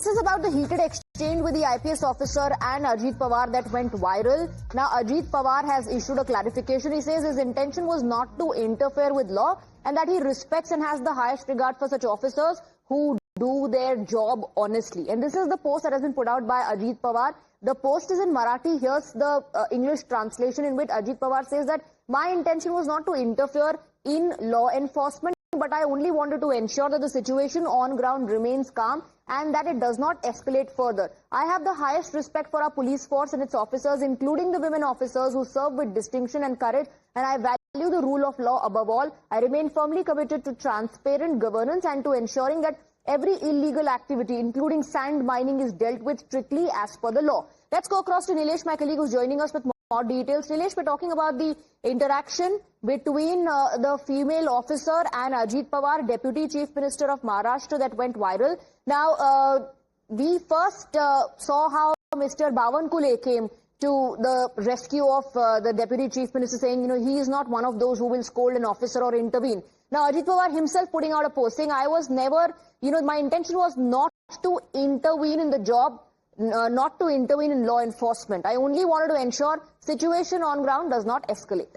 This is about the heated exchange with the IPS officer and Ajit Pawar that went viral. Now, Ajit Pawar has issued a clarification. He says his intention was not to interfere with law and that he respects and has the highest regard for such officers who do their job honestly. And this is the post that has been put out by Ajit Pawar. The post is in Marathi. Here's the English translation in which Ajit Pawar says that my intention was not to interfere in law enforcement, but I only wanted to ensure that the situation on ground remains calm and that it does not escalate further. I have the highest respect for our police force and its officers, including the women officers who serve with distinction and courage, and I value the rule of law above all. I remain firmly committed to transparent governance and to ensuring that every illegal activity, including sand mining, is dealt with strictly as per the law. Let's go across to Nilesh, my colleague, who's joining us with more details. Nilesh, we're talking about the interaction between the female officer and Ajit Pawar, Deputy Chief Minister of Maharashtra, that went viral. Now, we first saw how Mr. Bawankule came to the rescue of the Deputy Chief Minister, saying, he is not one of those who will scold an officer or intervene. Now, Ajit Pawar himself putting out a post saying, I was never, my intention was not to intervene in the job, not to intervene in law enforcement. I only wanted to ensure situation on ground does not escalate.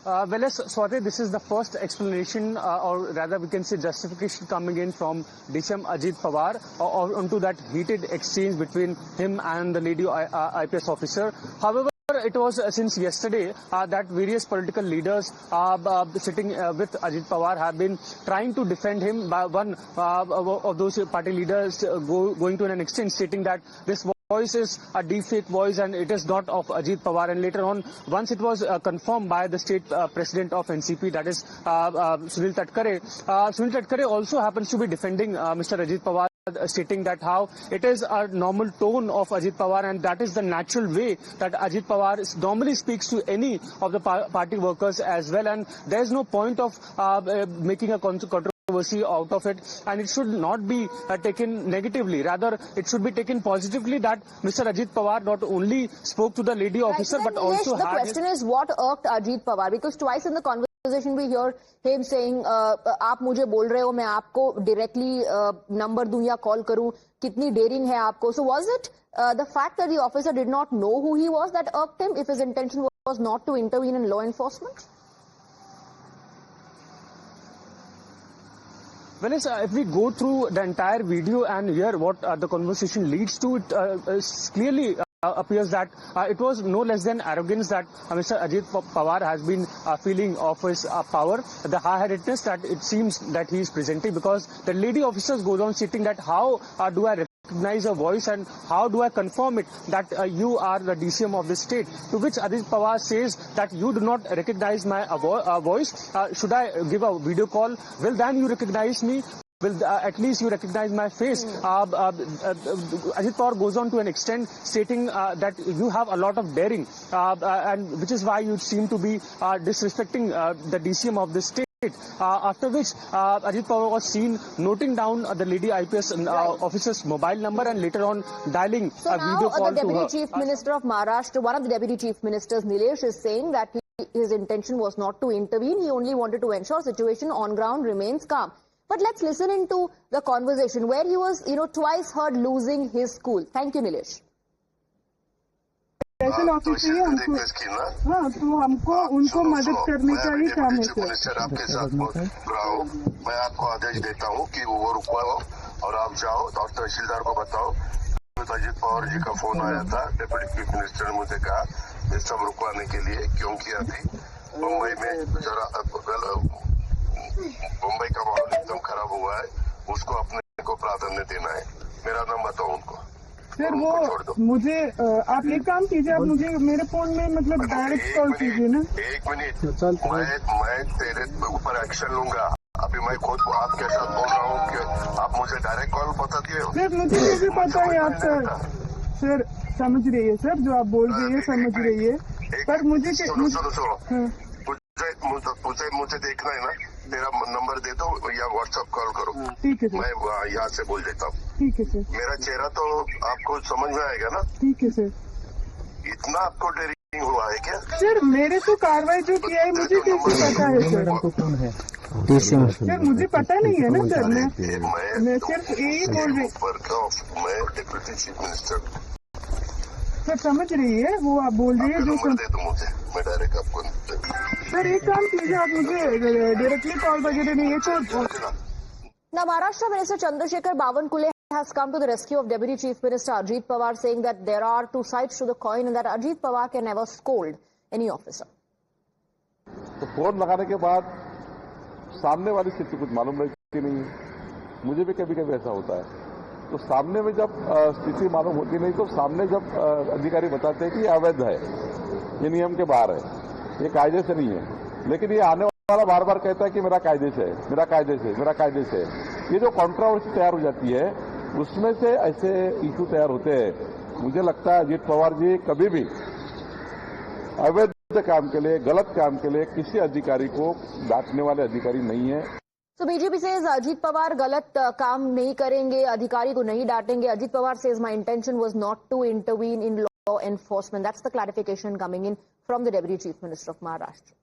Well, yes, Swati, this is the first explanation, or rather we can say justification coming in from DCM Ajit Pawar onto that heated exchange between him and the lady IPS officer. However, it was since yesterday that various political leaders sitting with Ajit Pawar have been trying to defend him. One of those party leaders going to an extent stating that this voice is a deepfake voice and it is not of Ajit Pawar. And later on, once it was confirmed by the state president of NCP, that is Sunil Tatkare. Sunil Tatkare also happens to be defending Mr. Ajit Pawar, stating that how it is a normal tone of Ajit Pawar and that is the natural way that Ajit Pawar normally speaks to any of the party workers as well, and there is no point of making a controversy out of it, and it should not be taken negatively. Rather, it should be taken positively that Mr. Ajit Pawar not only spoke to the lady officer but also the question is what irked Ajit Pawar, because twice in the conversation we hear him saying, आप मुझे बोल रहे हो, मैं आपको directly number दूं या call करूं, कितनी daring है आपको. So was it the fact that the officer did not know who he was that irked him, if his intention was not to intervene in law enforcement? Well, if we go through the entire video and hear what the conversation leads to, it clearly appears that it was no less than arrogance that Mr. Ajit Pawar has been feeling of his power, the high-headedness that it seems that he is presenting, because the lady officers goes on stating that how do I recognize a voice and how do I confirm it that you are the DCM of the state, to which Ajit Pawar says that you do not recognize my voice. Should I give a video call? Well, then you recognize me. Well, at least you recognize my face. Ajit Pawar goes on to an extent stating that you have a lot of daring, and which is why you seem to be disrespecting the DCM of the state. After which Ajit Pawar was seen noting down the lady IPS officer's mobile number and later on dialing a video call to her. So now the Deputy Chief Minister of Maharashtra, one of the Deputy Chief Ministers, Nilesh, is saying that his intention was not to intervene. He only wanted to ensure situation on ground remains calm. But let's listen into the conversation where he was, twice heard losing his cool. Thank you, Nilesh. Special officer है हमको, हाँ, तो हमको उनको मदद करने का ही काम है सर. आपके साथ मैं आपको आदेश देता हूँ कि वो रुकवाओ और आप जाओ और तहसीलदार को बताओ. अजित पवार जी का फोन आया था, डिप्टी चीफ मिनिस्टर ने मुझे कहा ये सब रुकवाने के लिए क्यों किया थी. मुंबई में जरा मुंबई का माहौल एकदम खराब हुआ है, उसको अपने को प्राधान्य देना है. मेरा नाम बताओ उनको. सर वो मुझे आप एक काम कीजिए, आप मुझे मेरे फोन में मतलब डायरेक्ट कॉल कीजिए ना. एक मिनट, मैं तेरे ऊपर एक्शन लूंगा. अभी मैं खुद आपके साथ बोल रहा हूँ कि आप मुझे डायरेक्ट कॉल बता दिए. सर मुझे कैसे पता है आप सर समझ रही है सर, जो आप बोल रही है समझ रही है, पर मुझे मुझे देखना है ना, मेरा नंबर दे दो या व्हाट्सएप कॉल करो. ठीक है सर, मैं यहाँ से बोल देता हूँ. ठीक है सर. मेरा चेहरा तो आपको समझ में आएगा ना. ठीक है सर. इतना आपको डेरिंग हुआ है क्या? सर मेरे तो कार्रवाई जो किया है मुझे कैसे पता है सर. सर मुझे पता नहीं है ना सर, मैं सिर्फ यही बोल रही। ऊपर का मैं डिप्टी चीफ मिनिस्टर। सर समझ रही है वो आप बोल रही है जो दे दो मुझे, मैं डायरेक्ट आपको। सर एक काम कीजिए, आप मुझे डायरेक्टली कॉल वगैरह नहीं है तो। Now, Maharashtra Minister Chandrasekhar Bawankule has come to the rescue of Deputy Chief Minister Ajit Pawar, saying that there are two sides to the coin and that Ajit Pawar can never scold any officer. तो phone लगाने के बाद सामने वाली स्थिति कुछ मालूम रहती नहीं है। मुझे भी कभी कभी ऐसा होता है, तो सामने में जब स्थिति मालूम होती नहीं तो सामने जब अधिकारी बताते हैं कि अवैध है, ये नियम के बाहर है, ये कायदे से नहीं है, लेकिन ये आने वाला बार बार कहता है कि मेरा कायदे से है, मेरा कायदे से, मेरा कायदे से। ये जो कंट्रोवर्सी तैयार हो जाती है उसमें से ऐसे इशू तैयार होते हैं। मुझे लगता है अजीत पवार जी कभी भी अवैध काम के लिए, गलत काम के लिए किसी अधिकारी को डांटने वाले अधिकारी नहीं है। So BJP says Ajit Pawar गलत काम नहीं करेंगे, अधिकारी को नहीं डांटेंगे. Ajit Pawar says my intention was not to intervene in law enforcement. That's the clarification coming in from the Deputy Chief Minister of Maharashtra.